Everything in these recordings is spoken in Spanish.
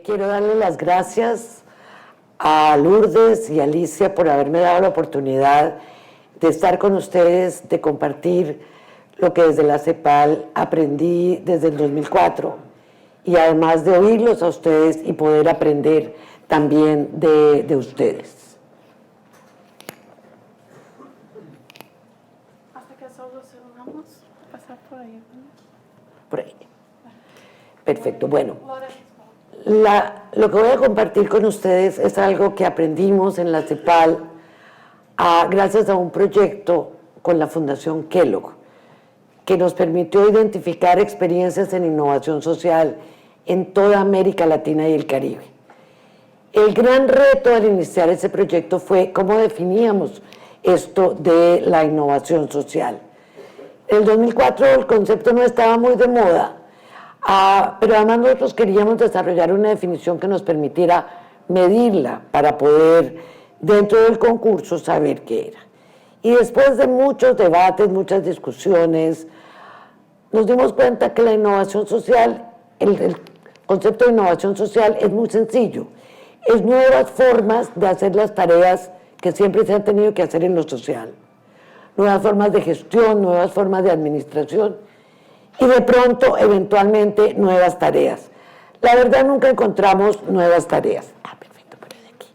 Quiero darle las gracias a Lourdes y a Alicia por haberme dado la oportunidad de estar con ustedes, de compartir lo que desde la CEPAL aprendí desde el 2004 y además de oírlos a ustedes y poder aprender también de ustedes. Hasta que solo vamos a pasar por ahí, ¿no? Por ahí. Perfecto, bueno. Lo que voy a compartir con ustedes es algo que aprendimos en la CEPAL gracias a un proyecto con la Fundación Kellogg, que nos permitió identificar experiencias en innovación social en toda América Latina y el Caribe. El gran reto al iniciar ese proyecto fue cómo definíamos esto de la innovación social. En el 2004 el concepto no estaba muy de moda, pero además nosotros queríamos desarrollar una definición que nos permitiera medirla para poder, dentro del concurso, saber qué era. Y después de muchos debates, muchas discusiones, nos dimos cuenta que la innovación social, el concepto de innovación social es muy sencillo. Es nuevas formas de hacer las tareas que siempre se han tenido que hacer en lo social. Nuevas formas de gestión, nuevas formas de administración y de pronto, eventualmente, nuevas tareas. La verdad, nunca encontramos nuevas tareas. Perfecto, pero de aquí.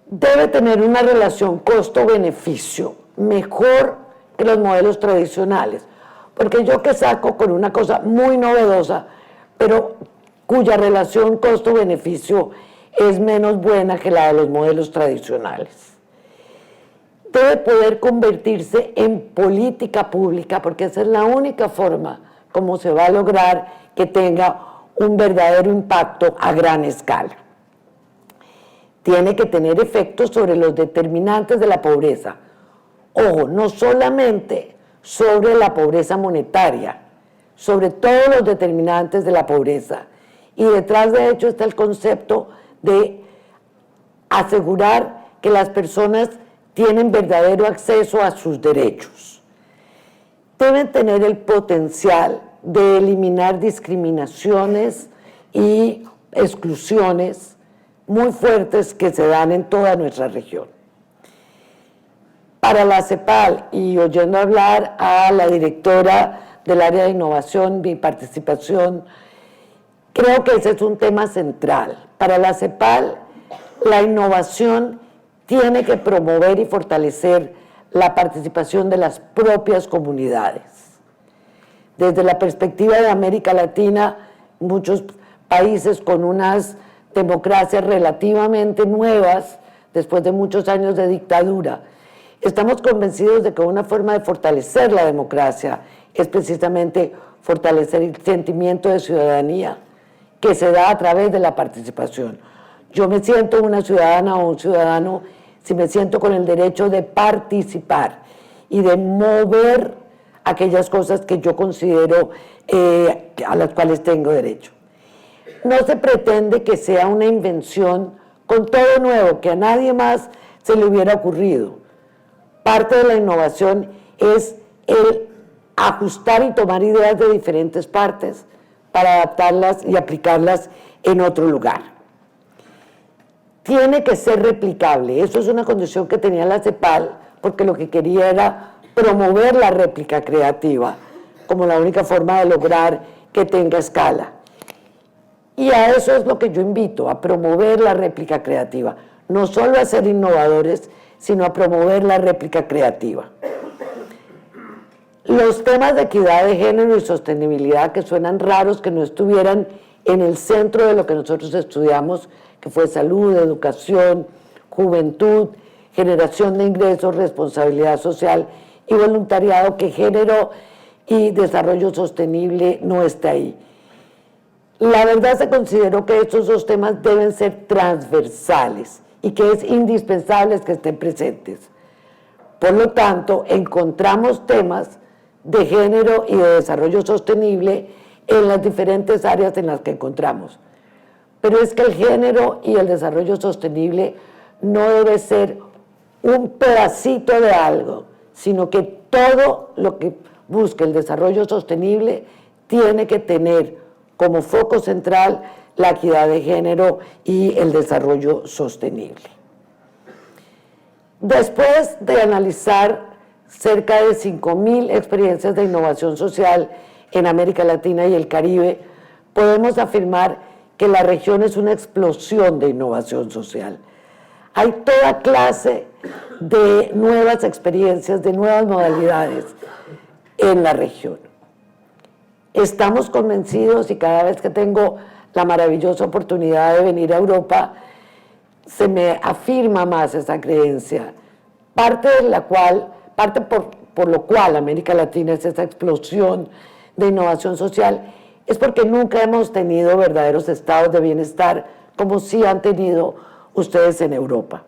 Debe tener una relación costo-beneficio mejor que los modelos tradicionales, porque yo que saco con una cosa muy novedosa, pero cuya relación costo-beneficio es menos buena que la de los modelos tradicionales. Debe poder convertirse en política pública, porque esa es la única forma como se va a lograr que tenga un verdadero impacto a gran escala. Tiene que tener efectos sobre los determinantes de la pobreza. Ojo, no solamente sobre la pobreza monetaria, sobre todos los determinantes de la pobreza. Y detrás de hecho está el concepto de asegurar que las personas tienen verdadero acceso a sus derechos. Deben tener el potencial de eliminar discriminaciones y exclusiones muy fuertes que se dan en toda nuestra región. Para la CEPAL, y oyendo hablar a la directora del área de innovación, mi participación, creo que ese es un tema central. Para la CEPAL, la innovación tiene que promover y fortalecer la participación de las propias comunidades. Desde la perspectiva de América Latina, muchos países con unas democracias relativamente nuevas, después de muchos años de dictadura, estamos convencidos de que una forma de fortalecer la democracia es precisamente fortalecer el sentimiento de ciudadanía que se da a través de la participación. Yo me siento una ciudadana o un ciudadano si me siento con el derecho de participar y de mover aquellas cosas que yo considero a las cuales tengo derecho. No se pretende que sea una invención con todo nuevo, que a nadie más se le hubiera ocurrido. Parte de la innovación es el ajustar y tomar ideas de diferentes partes para adaptarlas y aplicarlas en otro lugar. Tiene que ser replicable, eso es una condición que tenía la CEPAL, porque lo que quería era promover la réplica creativa como la única forma de lograr que tenga escala. Y a eso es lo que yo invito, a promover la réplica creativa, no solo a ser innovadores, sino a promover la réplica creativa. Los temas de equidad de género y sostenibilidad, que suenan raros que no estuvieran en el centro de lo que nosotros estudiamos, que fue salud, educación, juventud, generación de ingresos, responsabilidad social y voluntariado, que género y desarrollo sostenible no está ahí. La verdad se consideró que estos dos temas deben ser transversales y que es indispensable que estén presentes. Por lo tanto, encontramos temas de género y de desarrollo sostenible en las diferentes áreas en las que encontramos. Pero es que el género y el desarrollo sostenible no debe ser un pedacito de algo, sino que todo lo que busque el desarrollo sostenible tiene que tener como foco central la equidad de género y el desarrollo sostenible. Después de analizar cerca de 5.000 experiencias de innovación social en América Latina y el Caribe, podemos afirmar que la región es una explosión de innovación social. Hay toda clase de nuevas experiencias, de nuevas modalidades en la región. Estamos convencidos, y cada vez que tengo la maravillosa oportunidad de venir a Europa, se me afirma más esa creencia, parte por lo cual América Latina es esa explosión de innovación social, es porque nunca hemos tenido verdaderos estados de bienestar como sí han tenido ustedes en Europa.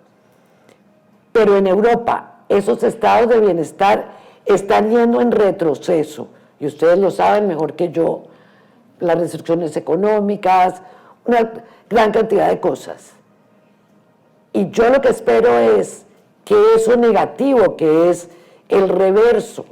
Pero en Europa esos estados de bienestar están yendo en retroceso, y ustedes lo saben mejor que yo, las restricciones económicas, una gran cantidad de cosas. Y yo lo que espero es que eso negativo, que es el reverso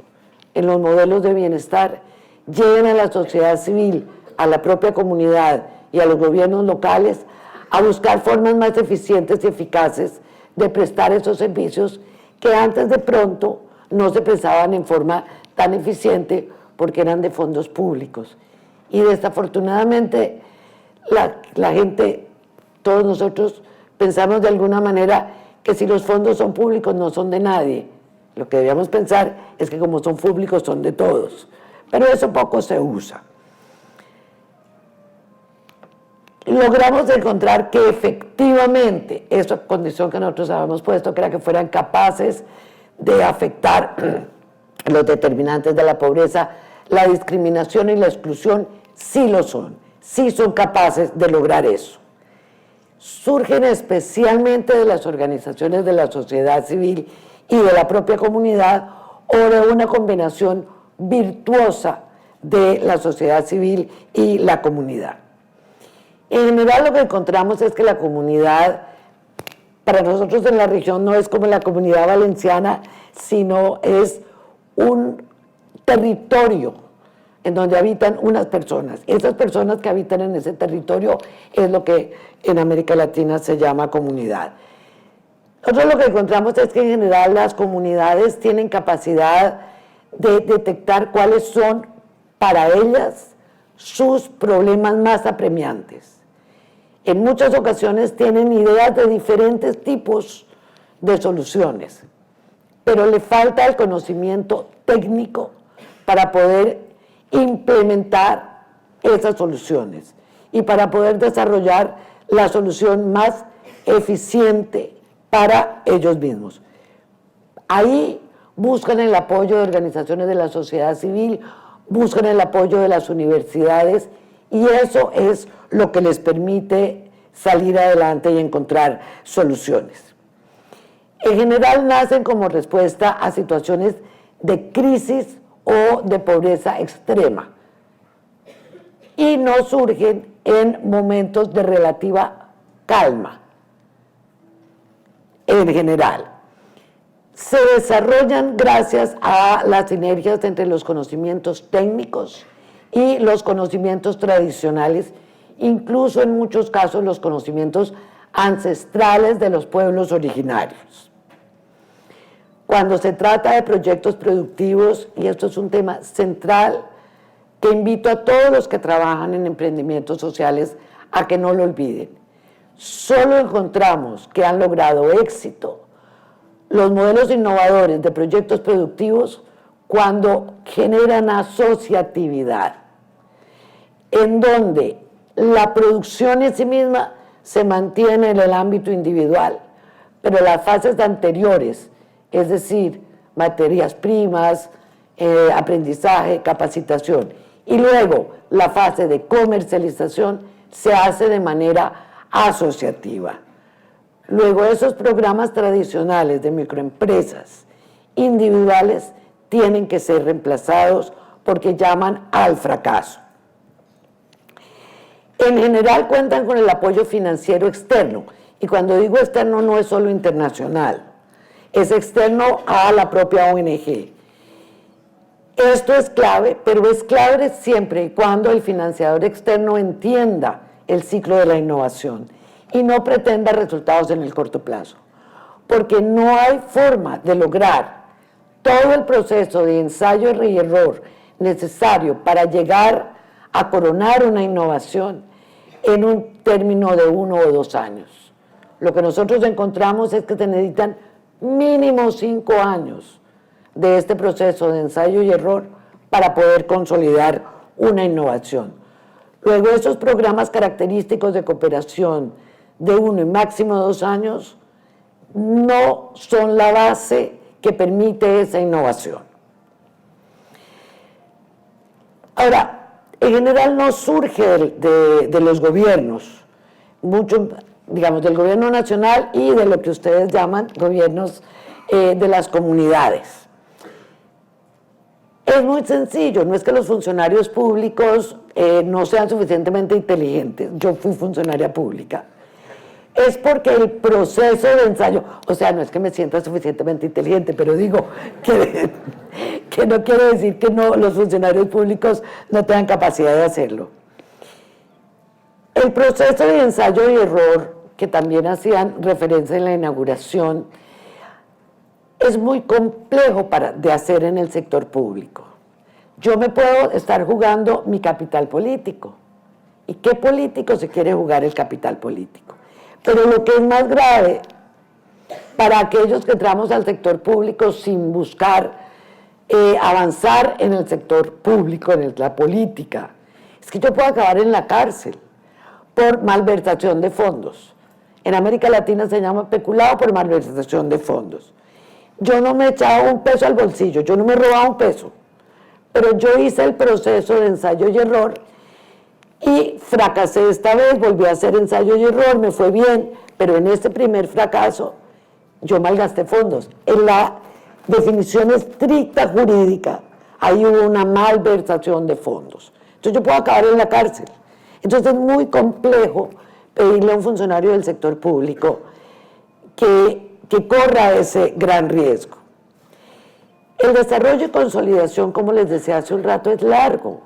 en los modelos de bienestar, lleguen a la sociedad civil, a la propia comunidad y a los gobiernos locales a buscar formas más eficientes y eficaces de prestar esos servicios que antes de pronto no se prestaban en forma tan eficiente porque eran de fondos públicos. Y desafortunadamente la gente, todos nosotros pensamos de alguna manera que si los fondos son públicos no son de nadie. Lo que debíamos pensar es que como son públicos son de todos. Pero eso poco se usa. Logramos encontrar que efectivamente esa condición que nosotros habíamos puesto, que era que fueran capaces de afectar los determinantes de la pobreza, la discriminación y la exclusión, sí lo son, sí son capaces de lograr eso. Surgen especialmente de las organizaciones de la sociedad civil y de la propia comunidad, o de una combinación virtuosa de la sociedad civil y la comunidad. En general lo que encontramos es que la comunidad, para nosotros en la región, no es como la comunidad valenciana, sino es un territorio en donde habitan unas personas. Esas personas que habitan en ese territorio es lo que en América Latina se llama comunidad. Nosotros lo que encontramos es que en general las comunidades tienen capacidad de detectar cuáles son para ellas sus problemas más apremiantes. En muchas ocasiones tienen ideas de diferentes tipos de soluciones, pero le falta el conocimiento técnico para poder implementar esas soluciones y para poder desarrollar la solución más eficiente para ellos mismos. Ahí buscan el apoyo de organizaciones de la sociedad civil, buscan el apoyo de las universidades, y eso es lo que les permite salir adelante y encontrar soluciones. En general nacen como respuesta a situaciones de crisis o de pobreza extrema y no surgen en momentos de relativa calma. En general, se desarrollan gracias a las sinergias entre los conocimientos técnicos y los conocimientos tradicionales, incluso en muchos casos los conocimientos ancestrales de los pueblos originarios. Cuando se trata de proyectos productivos, y esto es un tema central que invito a todos los que trabajan en emprendimientos sociales a que no lo olviden, solo encontramos que han logrado éxito los modelos innovadores de proyectos productivos cuando generan asociatividad, en donde la producción en sí misma se mantiene en el ámbito individual, pero las fases anteriores, es decir, materias primas, aprendizaje, capacitación, y luego la fase de comercialización se hace de manera asociativa. Luego esos programas tradicionales de microempresas individuales tienen que ser reemplazados porque llaman al fracaso. En general cuentan con el apoyo financiero externo, y cuando digo externo no es solo internacional, es externo a la propia ONG. Esto es clave, pero es clave siempre y cuando el financiador externo entienda el ciclo de la innovación y no pretenda resultados en el corto plazo, porque no hay forma de lograr todo el proceso de ensayo y error necesario para llegar a coronar una innovación en un término de 1 o 2 años. Lo que nosotros encontramos es que se necesitan mínimo 5 años de este proceso de ensayo y error para poder consolidar una innovación. Luego, esos programas característicos de cooperación de 1 y máximo 2 años no son la base que permite esa innovación. Ahora, en general no surge de los gobiernos, mucho, digamos, del gobierno nacional y de lo que ustedes llaman gobiernos de las comunidades. Es muy sencillo, no es que los funcionarios públicos no sean suficientemente inteligentes, yo fui funcionaria pública, es porque el proceso de ensayo, o sea, no es que me sienta suficientemente inteligente, pero digo que no quiere decir que no, los funcionarios públicos no tengan capacidad de hacerlo. El proceso de ensayo y error, que también hacían referencia en la inauguración, es muy complejo de hacer en el sector público. Yo me puedo estar jugando mi capital político. ¿Y qué político se quiere jugar el capital político? Pero lo que es más grave para aquellos que entramos al sector público sin buscar avanzar en el sector público, en la política, es que yo puedo acabar en la cárcel por malversación de fondos. En América Latina se llama peculado por malversación de fondos. Yo no me he echado un peso al bolsillo, yo no me he robado un peso, pero yo hice el proceso de ensayo y error y fracasé esta vez, volví a hacer ensayo y error, me fue bien, pero en este primer fracaso yo malgasté fondos. En la definición estricta jurídica, ahí hubo una malversación de fondos. Entonces yo puedo acabar en la cárcel. Entonces es muy complejo pedirle a un funcionario del sector público que corra ese gran riesgo. El desarrollo y consolidación, como les decía hace un rato, es largo.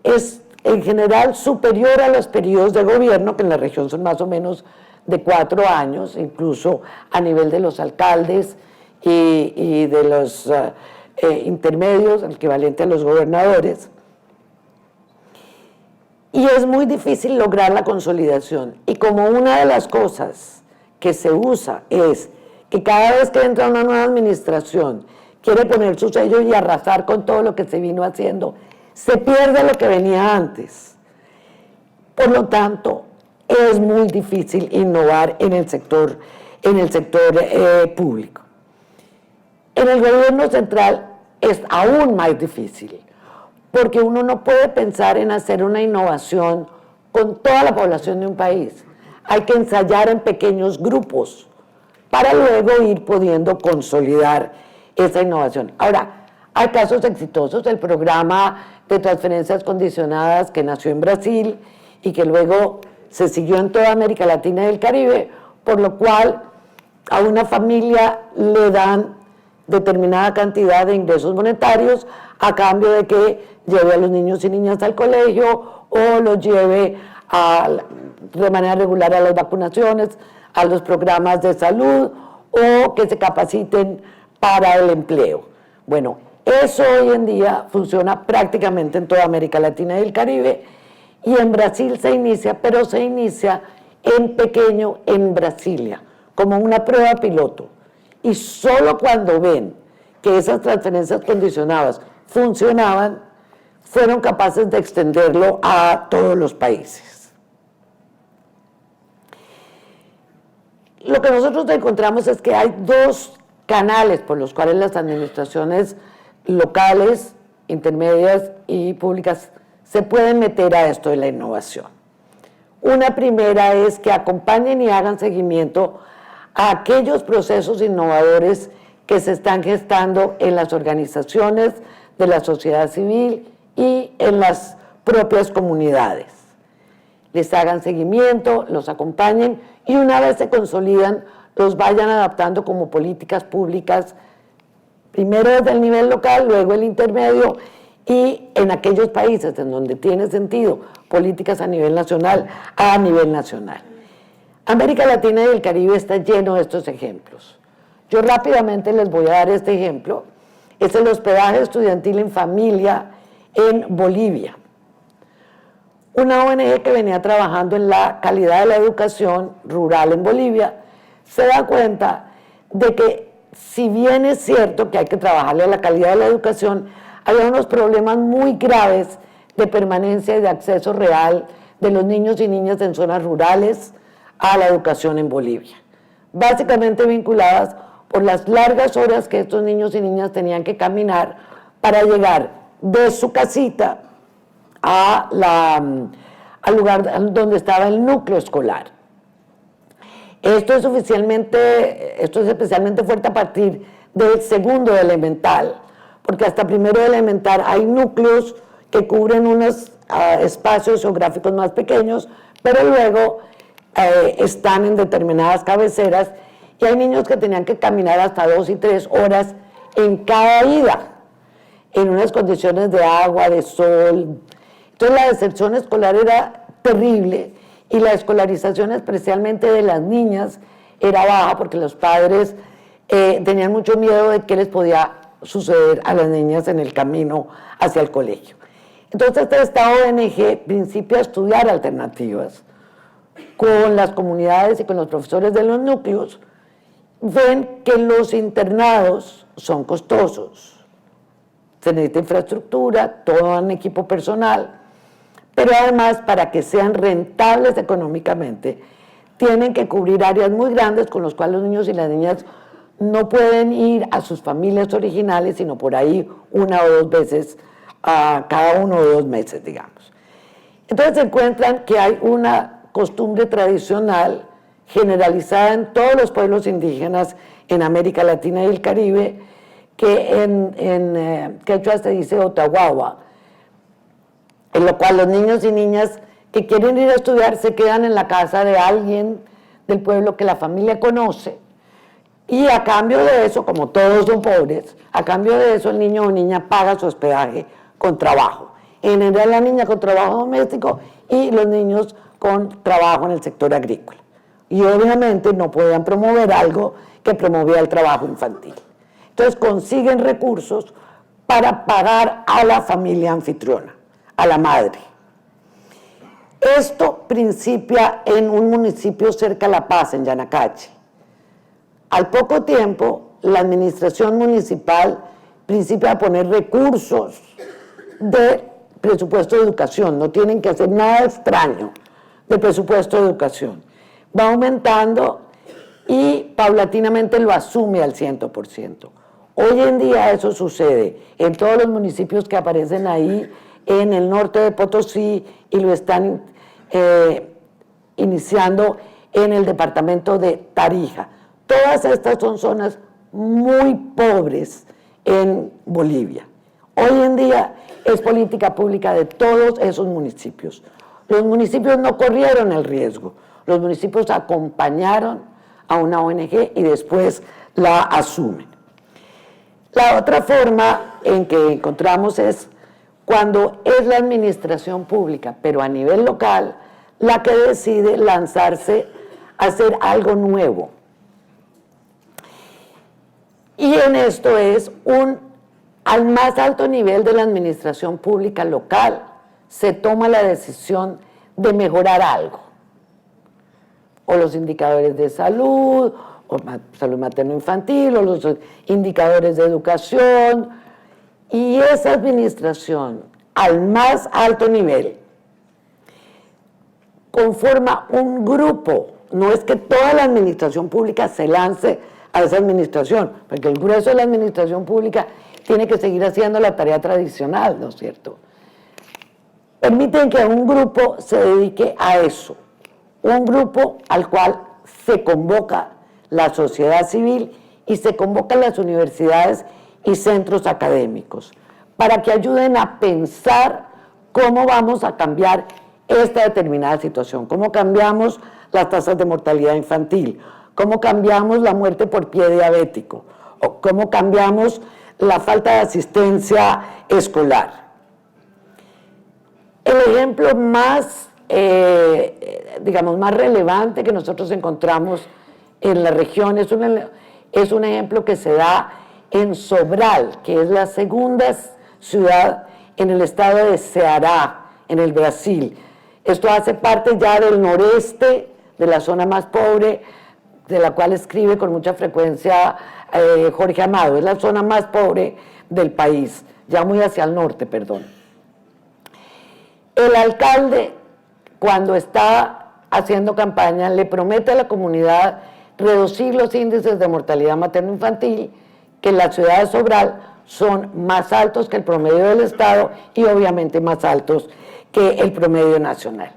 Es en general superior a los periodos de gobierno, que en la región son más o menos de 4 años, incluso a nivel de los alcaldes y de los intermedios, el equivalente a los gobernadores. Y es muy difícil lograr la consolidación. Y como una de las cosas que se usa es que cada vez que entra una nueva administración quiere poner su sello y arrasar con todo lo que se vino haciendo, se pierde lo que venía antes. Por lo tanto, es muy difícil innovar en el sector público. En el gobierno central es aún más difícil, porque uno no puede pensar en hacer una innovación con toda la población de un país. Hay que ensayar en pequeños grupos para luego ir pudiendo consolidar esa innovación. Ahora, hay casos exitosos, el programa de transferencias condicionadas que nació en Brasil y que luego se siguió en toda América Latina y el Caribe, por lo cual a una familia le dan determinada cantidad de ingresos monetarios a cambio de que lleve a los niños y niñas al colegio o los lleve de manera regular a las vacunaciones, a los programas de salud o que se capaciten para el empleo. Bueno, eso hoy en día funciona prácticamente en toda América Latina y el Caribe, y en Brasil se inicia, pero se inicia en pequeño en Brasilia, como una prueba piloto. Y solo cuando ven que esas transferencias condicionadas funcionaban, fueron capaces de extenderlo a todos los países. Lo que nosotros encontramos es que hay 2 canales por los cuales las administraciones locales, intermedias y públicas se pueden meter a esto de la innovación. Una primera es que acompañen y hagan seguimiento a aquellos procesos innovadores que se están gestando en las organizaciones de la sociedad civil y en las propias comunidades. Les hagan seguimiento, los acompañen y una vez se consolidan, los vayan adaptando como políticas públicas Primero desde el nivel local, luego el intermedio, y en aquellos países en donde tiene sentido políticas a nivel nacional, a nivel nacional. América Latina y el Caribe está lleno de estos ejemplos. Yo rápidamente les voy a dar este ejemplo. Es el hospedaje estudiantil en familia en Bolivia. Una ONG que venía trabajando en la calidad de la educación rural en Bolivia se da cuenta de que, si bien es cierto que hay que trabajarle a la calidad de la educación, había unos problemas muy graves de permanencia y de acceso real de los niños y niñas en zonas rurales a la educación en Bolivia, básicamente vinculadas por las largas horas que estos niños y niñas tenían que caminar para llegar de su casita al lugar donde estaba el núcleo escolar. Esto es especialmente fuerte a partir del segundo de elemental, porque hasta primero de elemental hay núcleos que cubren unos espacios geográficos más pequeños, pero luego están en determinadas cabeceras, y hay niños que tenían que caminar hasta 2 y 3 horas en cada ida, en unas condiciones de agua, de sol. Entonces la deserción escolar era terrible, y la escolarización, especialmente de las niñas, era baja, porque los padres tenían mucho miedo de qué les podía suceder a las niñas en el camino hacia el colegio. Entonces esta ONG principia a estudiar alternativas con las comunidades y con los profesores de los núcleos. Ven que los internados son costosos, se necesita infraestructura, todo en equipo personal, pero además, para que sean rentables económicamente, tienen que cubrir áreas muy grandes con los cuales los niños y las niñas no pueden ir a sus familias originales, sino por ahí 1 o 2 veces cada 1 o 2 meses, digamos. Entonces se encuentran que hay una costumbre tradicional generalizada en todos los pueblos indígenas en América Latina y el Caribe, que en quechua se dice otahuahua, en lo cual los niños y niñas que quieren ir a estudiar se quedan en la casa de alguien del pueblo que la familia conoce, y a cambio de eso, como todos son pobres, a cambio de eso el niño o niña paga su hospedaje con trabajo. En general la niña con trabajo doméstico y los niños con trabajo en el sector agrícola. Y obviamente no podían promover algo que promovía el trabajo infantil. Entonces consiguen recursos para pagar a la familia anfitriona, a la madre. Esto principia en un municipio cerca a La Paz, en Yanacache. Al poco tiempo, la administración municipal principia a poner recursos de presupuesto de educación, no tienen que hacer nada extraño de presupuesto de educación. Va aumentando y paulatinamente lo asume al 100%. Hoy en día eso sucede en todos los municipios que aparecen ahí, en el norte de Potosí, y lo están iniciando en el departamento de Tarija. Todas estas son zonas muy pobres en Bolivia. Hoy en día es política pública de todos esos municipios. Los municipios no corrieron el riesgo, los municipios acompañaron a una ONG y después la asumen. La otra forma en que encontramos es cuando es la administración pública, pero a nivel local, la que decide lanzarse a hacer algo nuevo. Y en esto es al más alto nivel de la administración pública local, se toma la decisión de mejorar algo. O los indicadores de salud, o salud materno-infantil, o los indicadores de educación. Y esa administración, al más alto nivel, conforma un grupo. No es que toda la administración pública se lance a esa administración, porque el grueso de la administración pública tiene que seguir haciendo la tarea tradicional, ¿no es cierto? Permiten que un grupo se dedique a eso, un grupo al cual se convoca la sociedad civil y se convocan las universidades y centros académicos, para que ayuden a pensar cómo vamos a cambiar esta determinada situación, cómo cambiamos las tasas de mortalidad infantil, cómo cambiamos la muerte por pie diabético, o cómo cambiamos la falta de asistencia escolar. El ejemplo más, digamos, más relevante que nosotros encontramos en la región es un ejemplo que se da en Sobral, que es la segunda ciudad en el estado de Ceará, en el Brasil. Esto hace parte ya del noreste, de la zona más pobre, de la cual escribe con mucha frecuencia Jorge Amado. Es la zona más pobre del país, ya muy hacia el norte, perdón. El alcalde, cuando está haciendo campaña, le promete a la comunidad reducir los índices de mortalidad materno-infantil, que en la ciudad de Sobral son más altos que el promedio del Estado y obviamente más altos que el promedio nacional.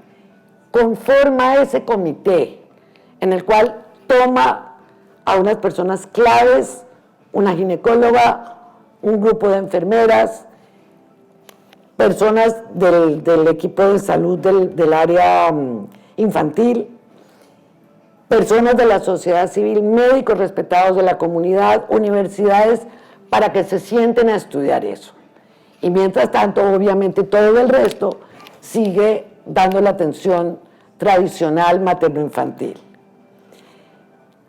Conforma ese comité en el cual toma a unas personas claves, una ginecóloga, un grupo de enfermeras, personas del equipo de salud del área infantil, personas de la sociedad civil, médicos respetados de la comunidad, universidades, para que se sienten a estudiar eso. Y mientras tanto, obviamente, todo el resto sigue dando la atención tradicional materno-infantil.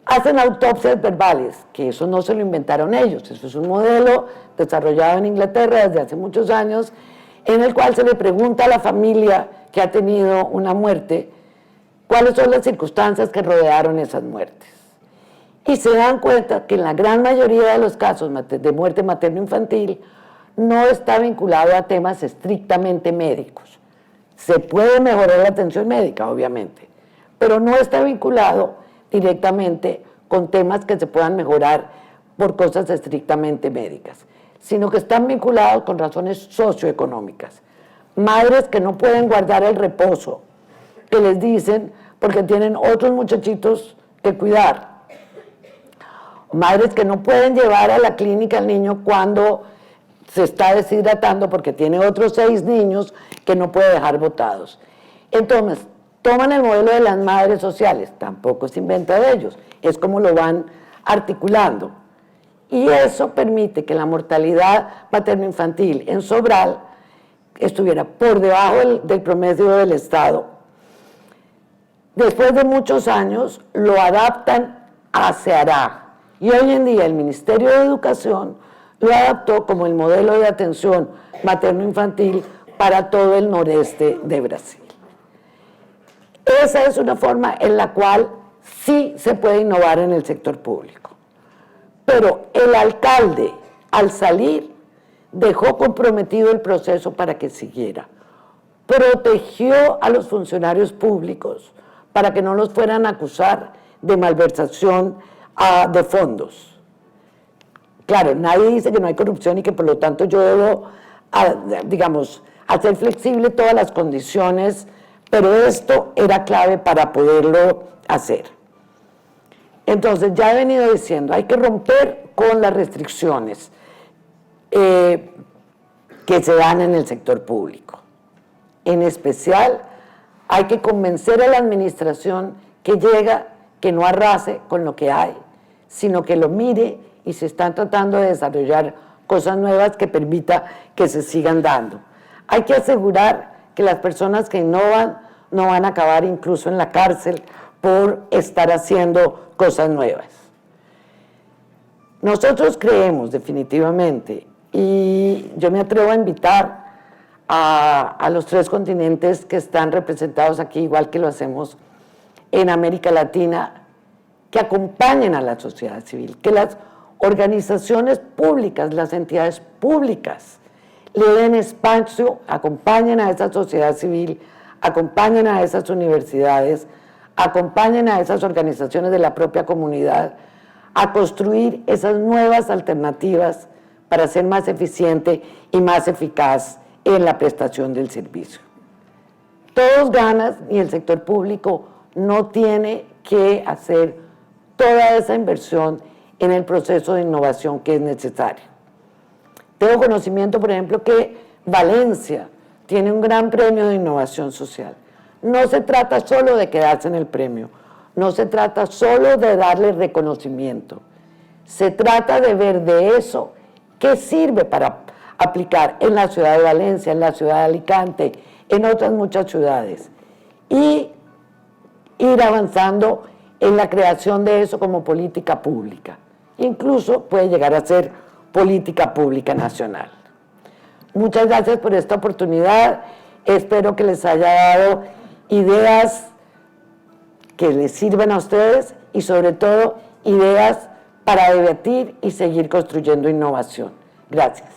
Hacen autopsias verbales, que eso no se lo inventaron ellos, eso es un modelo desarrollado en Inglaterra desde hace muchos años, en el cual se le pregunta a la familia que ha tenido una muerte cuáles son las circunstancias que rodearon esas muertes. Y se dan cuenta que en la gran mayoría de los casos de muerte materno-infantil no está vinculado a temas estrictamente médicos. Se puede mejorar la atención médica, obviamente, pero no está vinculado directamente con temas que se puedan mejorar por cosas estrictamente médicas, sino que están vinculados con razones socioeconómicas. Madres que no pueden guardar el reposo, que les dicen porque tienen otros muchachitos que cuidar. Madres que no pueden llevar a la clínica al niño cuando se está deshidratando porque tiene otros 6 niños que no puede dejar botados. Entonces, toman el modelo de las madres sociales, tampoco se inventa de ellos, es como lo van articulando. Y eso permite que la mortalidad materno-infantil en Sobral estuviera por debajo del promedio del Estado. Después de muchos años lo adaptan a Ceará y hoy en día el Ministerio de Educación lo adaptó como el modelo de atención materno-infantil para todo el noreste de Brasil. Esa es una forma en la cual sí se puede innovar en el sector público. Pero el alcalde, al salir, dejó comprometido el proceso para que siguiera. Protegió a los funcionarios públicos para que no los fueran a acusar de malversación de fondos. Claro, nadie dice que no hay corrupción y que por lo tanto yo debo, digamos, hacer flexible todas las condiciones, pero esto era clave para poderlo hacer. Entonces, ya he venido diciendo, hay que romper con las restricciones que se dan en el sector público. En especial, hay que convencer a la administración que llega, que no arrase con lo que hay, sino que lo mire y se están tratando de desarrollar cosas nuevas que permita que se sigan dando. Hay que asegurar que las personas que innovan no van a acabar incluso en la cárcel por estar haciendo cosas nuevas. Nosotros creemos definitivamente, y yo me atrevo a invitar a los 3 continentes que están representados aquí, igual que lo hacemos en América Latina, que acompañen a la sociedad civil, que las organizaciones públicas, las entidades públicas, le den espacio, acompañen a esa sociedad civil, acompañen a esas universidades, acompañen a esas organizaciones de la propia comunidad a construir esas nuevas alternativas para ser más eficiente y más eficaz en la prestación del servicio. Todos ganan y el sector público no tiene que hacer toda esa inversión en el proceso de innovación que es necesario. Tengo conocimiento, por ejemplo, que Valencia tiene un gran premio de innovación social. No se trata solo de quedarse en el premio, no se trata solo de darle reconocimiento, se trata de ver de eso que sirve para aplicar en la ciudad de Valencia, en la ciudad de Alicante, en otras muchas ciudades. Y ir avanzando en la creación de eso como política pública. Incluso puede llegar a ser política pública nacional. Muchas gracias por esta oportunidad. Espero que les haya dado ideas que les sirvan a ustedes y sobre todo ideas para debatir y seguir construyendo innovación. Gracias.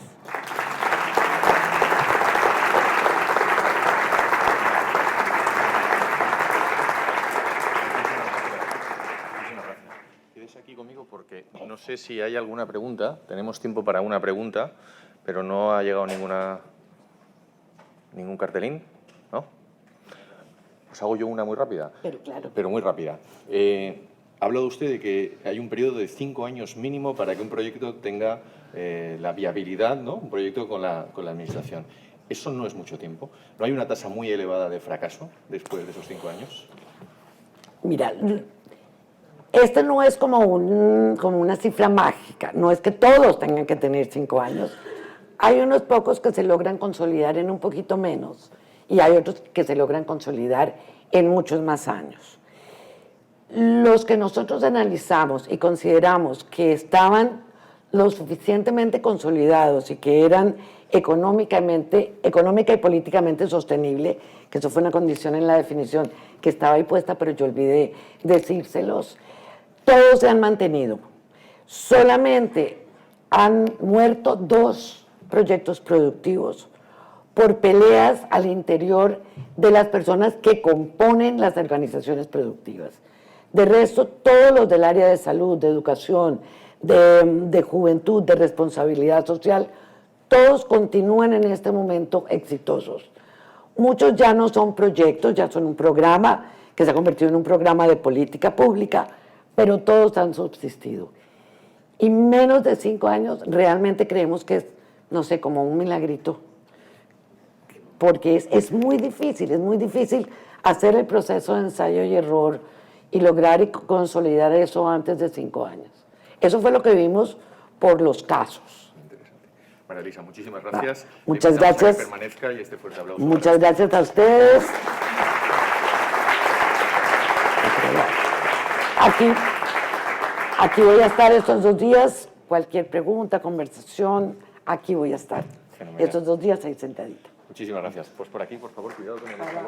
Quédese aquí conmigo porque no sé si hay alguna pregunta. Tenemos tiempo para una pregunta, pero no ha llegado ningún cartelín, ¿no? Os hago yo una muy rápida. Pero claro. Pero muy rápida. Ha hablado usted de que hay un periodo de 5 años mínimo para que un proyecto tenga la viabilidad, ¿no? Un proyecto con la administración. Eso no es mucho tiempo. ¿No hay una tasa muy elevada de fracaso después de esos 5 años? Mira, este no es como una cifra mágica, no es que todos tengan que tener 5 años. Hay unos pocos que se logran consolidar en un poquito menos y hay otros que se logran consolidar en muchos más años. Los que nosotros analizamos y consideramos que estaban lo suficientemente consolidados y que eran económica y políticamente sostenible, que eso fue una condición en la definición que estaba ahí puesta, pero yo olvidé decírselos, todos se han mantenido. Solamente han muerto 2 proyectos productivos por peleas al interior de las personas que componen las organizaciones productivas. De resto, todos los del área de salud, de educación, de juventud, de responsabilidad social, todos continúan en este momento exitosos. Muchos ya no son proyectos, ya son un programa que se ha convertido en un programa de política pública, pero todos han subsistido. Y menos de 5 años realmente creemos que es, no sé, como un milagrito, porque es muy difícil hacer el proceso de ensayo y error y lograr y consolidar eso antes de 5 años. Eso fue lo que vimos por los casos. Interesante. María Elisa, muchísimas gracias. Muchas gracias. Que permanezca y este fuerte aplauso. Muchas gracias a ustedes. Aquí voy a estar estos 2 días. Cualquier pregunta, conversación, aquí voy a estar. Fenomenal. Estos 2 días ahí sentadita. Muchísimas gracias. Pues por aquí, por favor, cuidado con el escalón.